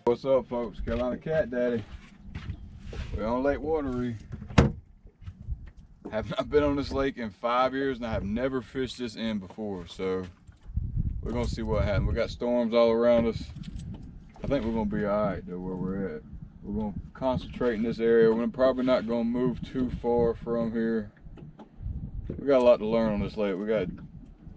What's up, folks? Carolina Cat Daddy. We're on Lake Wateree. Have not been on this lake in 5 years, and I have never fished this in before. So we're gonna see what happens. We got storms all around us. I think we're gonna be all right though where we're at. We're gonna concentrate in this area. We're probably not gonna move too far from here. We got a lot to learn on this lake. We got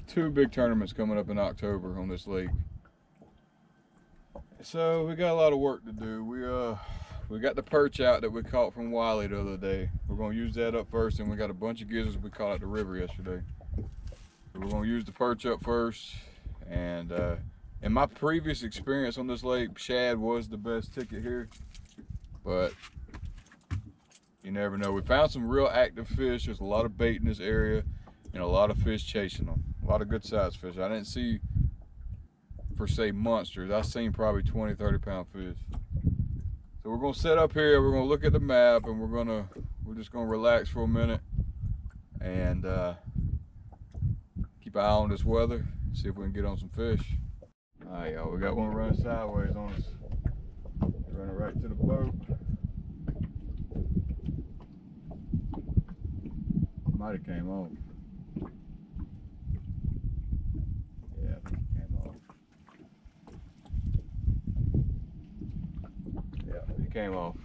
2 big tournaments coming up in October on this lake. So we got a lot of work to do. We got the perch out that we caught from Wiley the other day. We're gonna use that up first, and we got a bunch of gizzards we caught at the river yesterday. So we're gonna use the perch up first. And in my previous experience on this lake, shad was the best ticket here, but you never know. We found some real active fish. There's a lot of bait in this area and a lot of fish chasing them. A lot of good sized fish. I didn't see per se monsters. I've seen probably 20-30 pound fish. So we're gonna set up here, we're gonna look at the map, and we're just gonna relax for a minute and keep an eye on this weather, see if we can get on some fish. All right, y'all, we got one running sideways on us. Running right to the boat. Might have came off. Yeah, I think it came off. Yeah, it came off.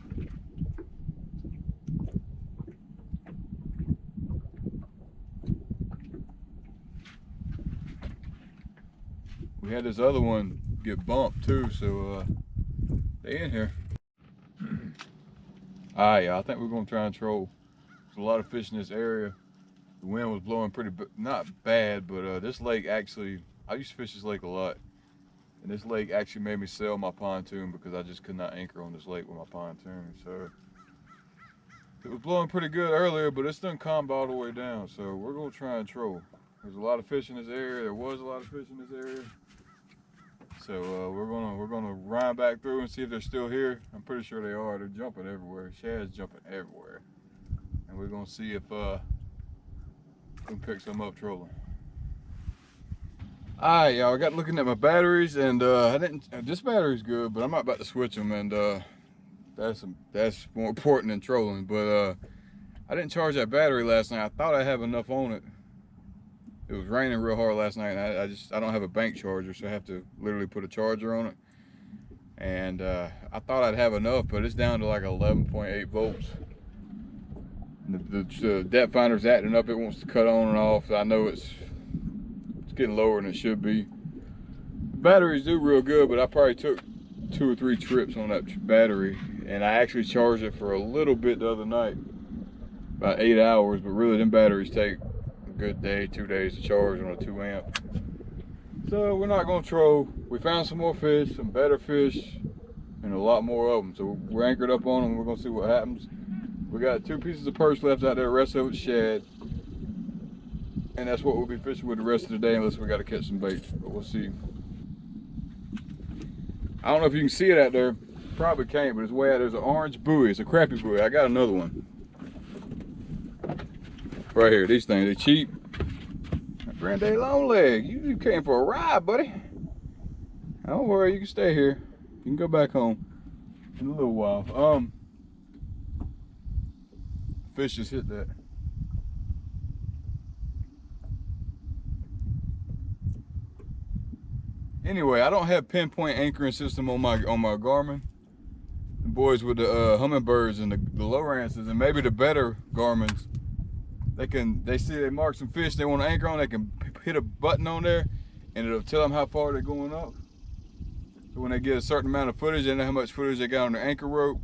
We had this other one get bumped too, so they in here. Alright, y'all, I think we're gonna try and troll. There's a lot of fish in this area. The wind was blowing pretty, not bad, but this lake actually, I used to fish this lake a lot. And this lake actually made me sell my pontoon because I just could not anchor on this lake with my pontoon. So it was blowing pretty good earlier, but it's done calmed all the way down. So we're gonna try and troll. There's a lot of fish in this area. There was a lot of fish in this area. So we're gonna run back through and see if they're still here. I'm pretty sure they are. They're jumping everywhere. Shad's jumping everywhere. And we're gonna see if we can pick some up trolling. Alright, y'all, I got looking at my batteries, and this battery's good, but I'm not about to switch them, and that's more important than trolling. But I didn't charge that battery last night. I thought I have enough on it. It was raining real hard last night, and I don't have a bank charger, so I have to literally put a charger on it. And I thought I'd have enough, but it's down to like 11.8 volts. The depth finder's acting up. It wants to cut on and off. I know it's getting lower than it should be. The batteries do real good, but I probably took 2 or 3 trips on that battery, and I actually charged it for a little bit the other night, about 8 hours. But really, them batteries take a good day, 2 days to charge on a 2 amp. So we're not gonna troll. We found some more fish, some better fish, and a lot more of them. So we're anchored up on them. We're gonna see what happens. We got 2 pieces of perch left out there. The rest of it's shad. And that's what we'll be fishing with the rest of the day, unless we got to catch some bait. But we'll see. I don't know if you can see it out there. Probably can't, but it's way out. There's an orange buoy. It's a crappie buoy. I got another one. Right here. These things, they're cheap. Granddaddy Longleg, you came for a ride, buddy. Don't worry, you can stay here. You can go back home in a little while. Fish just hit that. Anyway, I don't have pinpoint anchoring system on my Garmin. The boys with the Humminbirds and the Lowrances, and maybe the better Garmins, they see they mark some fish they want to anchor on, they can hit a button on there and it'll tell them how far they're going up. So when they get a certain amount of footage, they know how much footage they got on their anchor rope,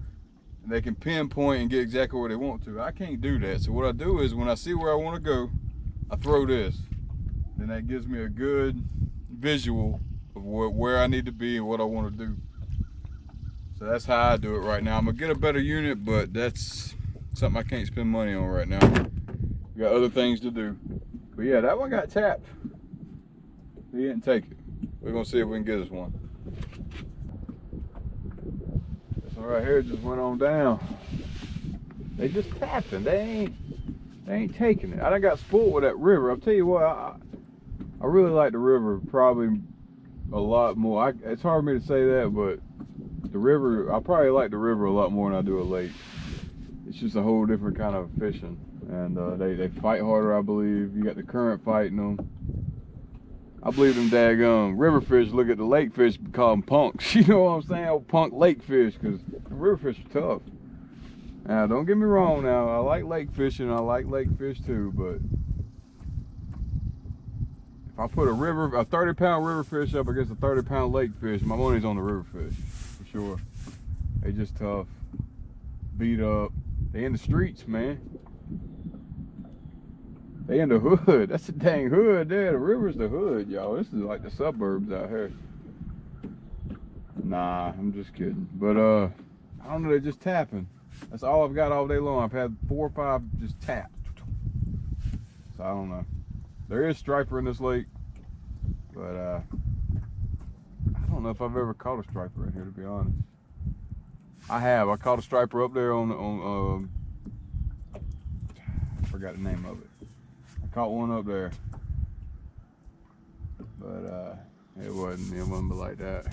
and they can pinpoint and get exactly where they want to. I can't do that. So what I do is when I see where I want to go, I throw this. Then that gives me a good visual of where I need to be and what I want to do. So that's how I do it right now. I'm gonna get a better unit, but that's something I can't spend money on right now. We got other things to do. But yeah, that one got tapped. He didn't take it. We're gonna see if we can get us one. This one right here just went on down. They just tapping. They ain't taking it. I done got spoiled with that river. I'll tell you what, I really like the river probably a lot more. It's hard for me to say that, but the river, I probably like the river a lot more than I do a lake. It's just a whole different kind of fishing, and they fight harder, I believe. You got the current fighting them. I believe them daggum river fish look at the lake fish and call them punks. You know what I'm saying? Oh, punk lake fish, because the river fish are tough. Now, don't get me wrong. Now, I like lake fishing. I like lake fish too, but if I put a 30-pound river fish up against a 30-pound lake fish, my money's on the river fish. Sure, they just tough, beat up. They in the streets, man. They in the hood. That's the dang hood there. The river's the hood, y'all. This is like the suburbs out here. Nah, I'm just kidding. But I don't know. They're just tapping. That's all I've got all day long. I've had 4 or 5 just tap. So I don't know. There is striper in this lake, but I don't know if I've ever caught a striper in here, to be honest. I have. I caught a striper up there on I forgot the name of it. I caught one up there, but it wasn't like that.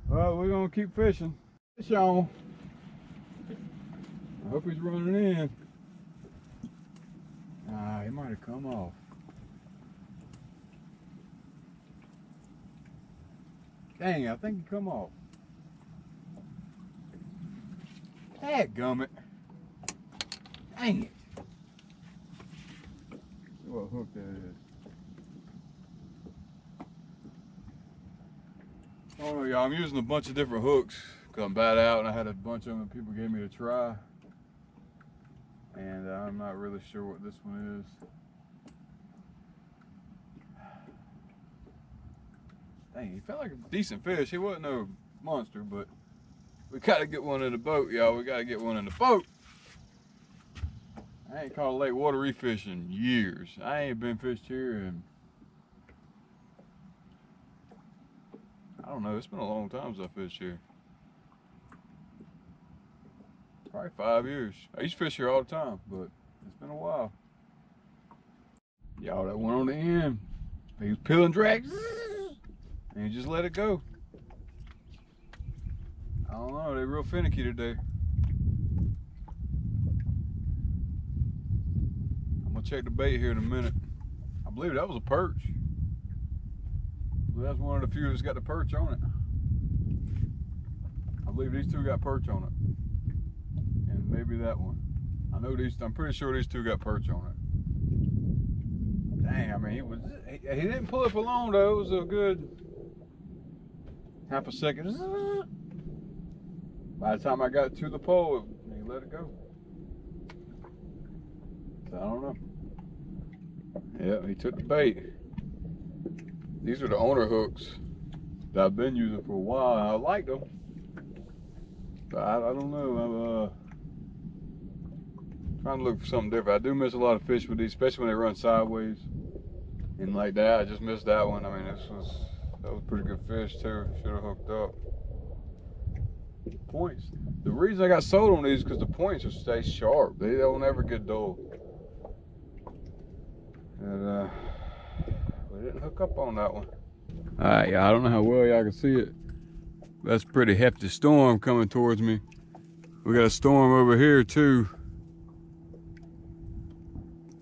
Well, we're gonna keep fishing. Fish on. I hope he's running in. He might have come off. Dang, I think he come off. Dadgummit. Dang it. See what hook that is. I don't know, y'all. I'm using a bunch of different hooks because I'm bad out and I had a bunch of them that people gave me to try. And I'm not really sure what this one is. Dang, he felt like a decent fish. He wasn't no monster, but we gotta get one in the boat, y'all. We gotta get one in the boat. I ain't caught a Lake Wateree fish in years. I ain't been fished here in, I don't know, it's been a long time since I fished here. Probably 5 years. I used to fish here all the time, but it's been a while. Y'all, that one on the end, he was peeling drags. And you just let it go. I don't know, they're real finicky today. I'm gonna check the bait here in a minute. I believe that was a perch. That's one of the few that's got the perch on it. I believe these two got perch on it. And maybe that one. I'm pretty sure these two got perch on it. Dang, I mean, he didn't pull it for long though. It was a good half a second. By the time I got to the pole, he let it go. So I don't know. Yeah, he took the bait. These are the owner hooks that I've been using for a while. I like them. But I don't know. I'm trying to look for something different. I do miss a lot of fish with these, especially when they run sideways. And like that, I just missed that one. I mean, that was a pretty good fish too. Should have hooked up. Points. The reason I got sold on these is because the points will stay sharp. They don't ever get dull. And we didn't hook up on that one. All right, y'all. I don't know how well y'all can see it. That's a pretty hefty storm coming towards me. We got a storm over here too.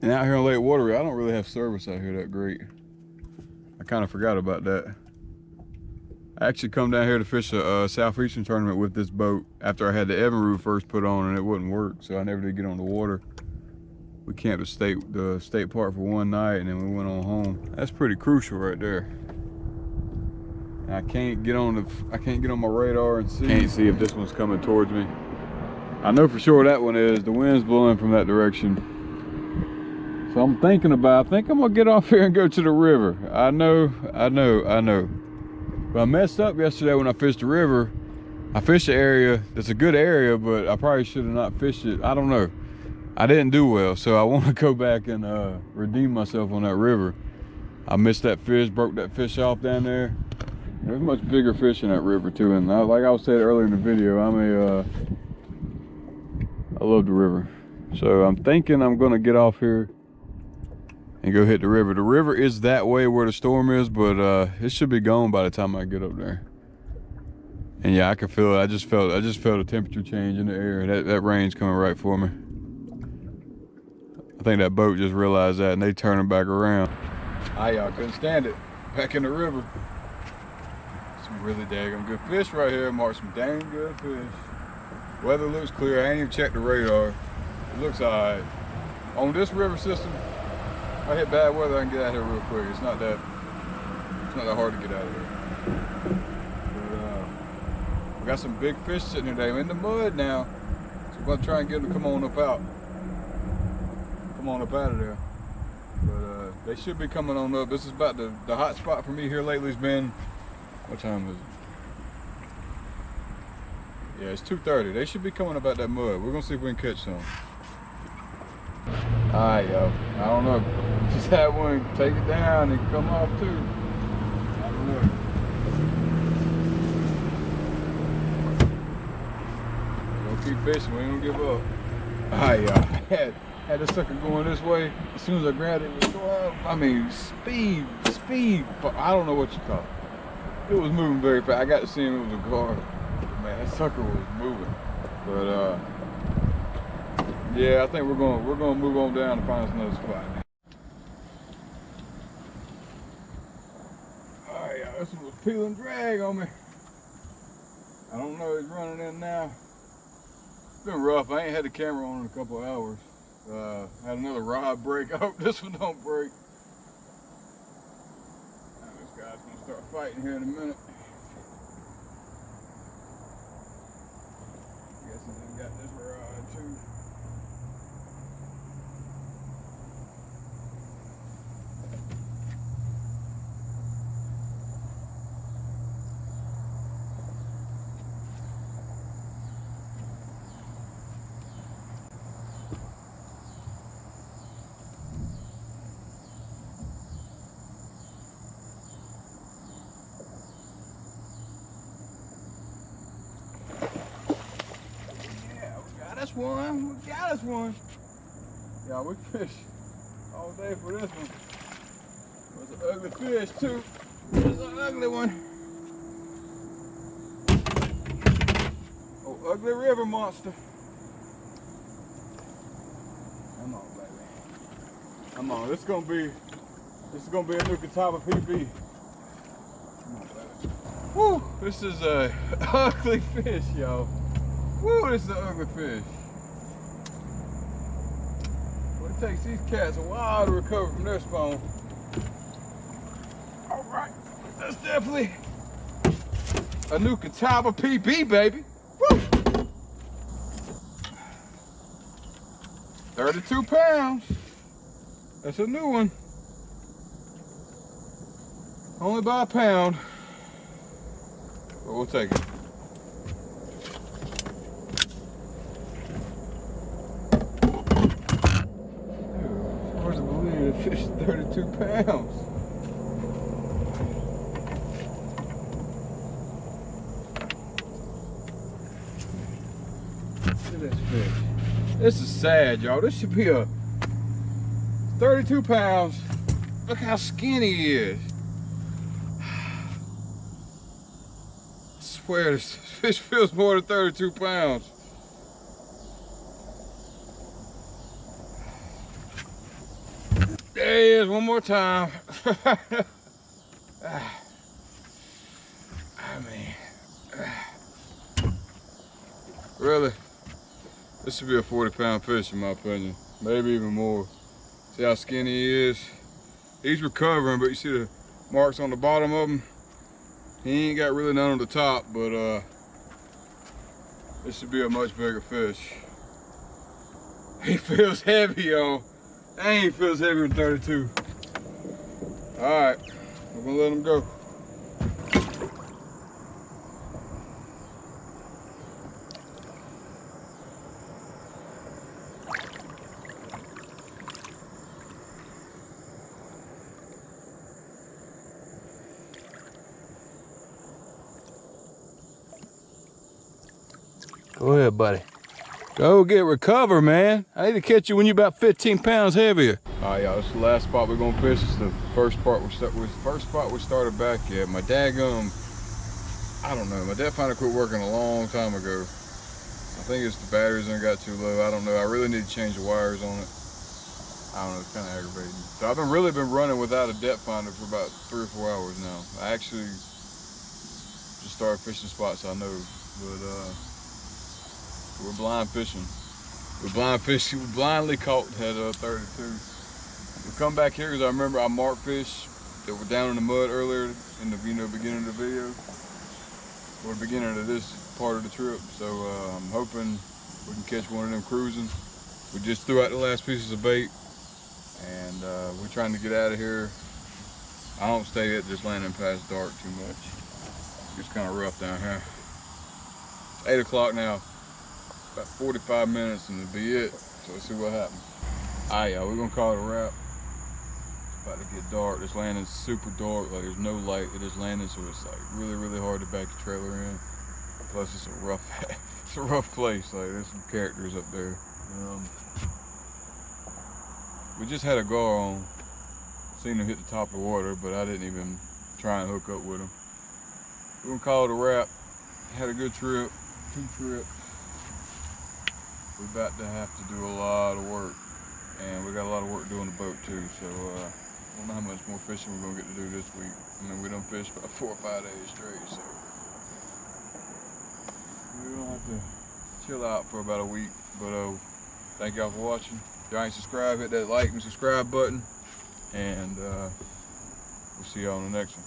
And out here on Lake Wateree, I don't really have service out here that great. I kind of forgot about that. I actually come down here to fish a Southeastern tournament with this boat after I had the Evinrude first put on and it wouldn't work, so I never did get on the water. We camped the state park for one night and then we went on home. That's pretty crucial right there. And I can't get on my radar and see. Can't see if this one's coming towards me. I know for sure that one is. The wind's blowing from that direction. So I'm thinking about, I think I'm gonna get off here and go to the river. I know. But I messed up yesterday when I fished the river. I fished the area, that's a good area, but I probably should have not fished it. I don't know. I didn't do well, so I want to go back and redeem myself on that river. I missed that fish, broke that fish off down there. There's much bigger fish in that river too, and like I said earlier in the video, I love the river. So I'm thinking I'm gonna get off here and go hit the river. The river is that way where the storm is, but it should be gone by the time I get up there. And yeah, I can feel it. I just felt a temperature change in the air. That rain's coming right for me. I think that boat just realized that and they turning back around. Y'all couldn't stand it. Back in the river. Some really daggone good fish right here. Marked some dang good fish. Weather looks clear. I ain't even checked the radar. It looks alright. On this river system, if I hit bad weather, I can get out here real quick. It's not that hard to get out of here. But we got some big fish sitting here. They're in the mud now. So we're gonna try and get them to come on up out. Come on up out of there. But they should be coming on up. This is about the hot spot for me here lately has been, what time is it? Yeah, it's 2:30. They should be coming up out that mud. We're gonna see if we can catch some. Alright, yo. I don't know. Just had one take it down and come off too. I don't know. We're gonna keep fishing. We ain't gonna give up. Alright, y'all. Had this sucker going this way. As soon as I grabbed it, it was going, I mean, speed. I don't know what you call it. It was moving very fast. I got to see him. It was a gar. Man, that sucker was moving. But yeah, I think we're gonna move on down and find us another spot. Alright, y'all, this one was peel and drag on me. I don't know, it's running in now. It's been rough. I ain't had the camera on in a couple of hours. Had another rod break. I hope this one don't break. Now this guy's gonna start fighting here in a minute. Guess he done got this rod too. We got us one. Yeah, we fished all day for this one. It was an ugly fish too. It was an ugly one. Oh, ugly river monster. Come on, baby. Come on, this is gonna be a new Catawba PB. Come on, baby. Woo! This is a ugly fish, y'all. Woo! This is an ugly fish. Well, it takes these cats a while to recover from their spawn. All right, that's definitely a new Catawba PB, baby. Woo! 32 pounds. That's a new one. Only by a pound. But we'll take it. Hard to believe the fish is 32 pounds. Look at this fish. This is sad, y'all. This should be a 32 pounds. Look how skinny he is. I swear this fish feels more than 32 pounds. There he is, one more time. I mean, really, this should be a 40-pound fish in my opinion, maybe even more. See how skinny he is? He's recovering, but you see the marks on the bottom of him? He ain't got really none on the top, but this should be a much bigger fish. He feels heavy, y'all. Dang, he feels heavier than 32. All right, we're gonna let him go. Go ahead, buddy. Go get recover, man. I need to catch you when you're about 15 pounds heavier. All right, y'all, this is the last spot we're gonna fish. It's the first spot we started back at. My daggum, I don't know. My dad finally quit working a long time ago. I think it's the batteries that got too low. I don't know. I really need to change the wires on it. I don't know, it's kind of aggravating. So I've really been running without a depth finder for about 3 or 4 hours now. I actually just started fishing spots I know, but we're blind fishing. We blindly caught at 32. We come back here because I remember I marked fish that were down in the mud earlier in the beginning of the video, or the beginning of this part of the trip. So I'm hoping we can catch one of them cruising. We just threw out the last pieces of bait, and we're trying to get out of here. I don't stay at this landing past dark too much. It's kind of rough down here. It's 8 o'clock now. About 45 minutes and it'll be it. So let's see what happens. All right, y'all, we're gonna call it a wrap. It's about to get dark. This landing's super dark. Like there's no light. It is landing, so it's like really, really hard to back your trailer in. Plus, it's a rough place. Like there's some characters up there. We just had a gar on. Seen him hit the top of the water, but I didn't even try and hook up with him. We're gonna call it a wrap. Had a good trip. 2 trips. We're about to have to do a lot of work, and we got a lot of work to do on the boat too. So I don't know how much more fishing we're gonna get to do this week. I mean, we done fished about 4 or 5 days straight, so we're gonna have to chill out for about a week. But thank y'all for watching. If y'all ain't subscribed, hit that like and subscribe button, and we'll see y'all on the next one.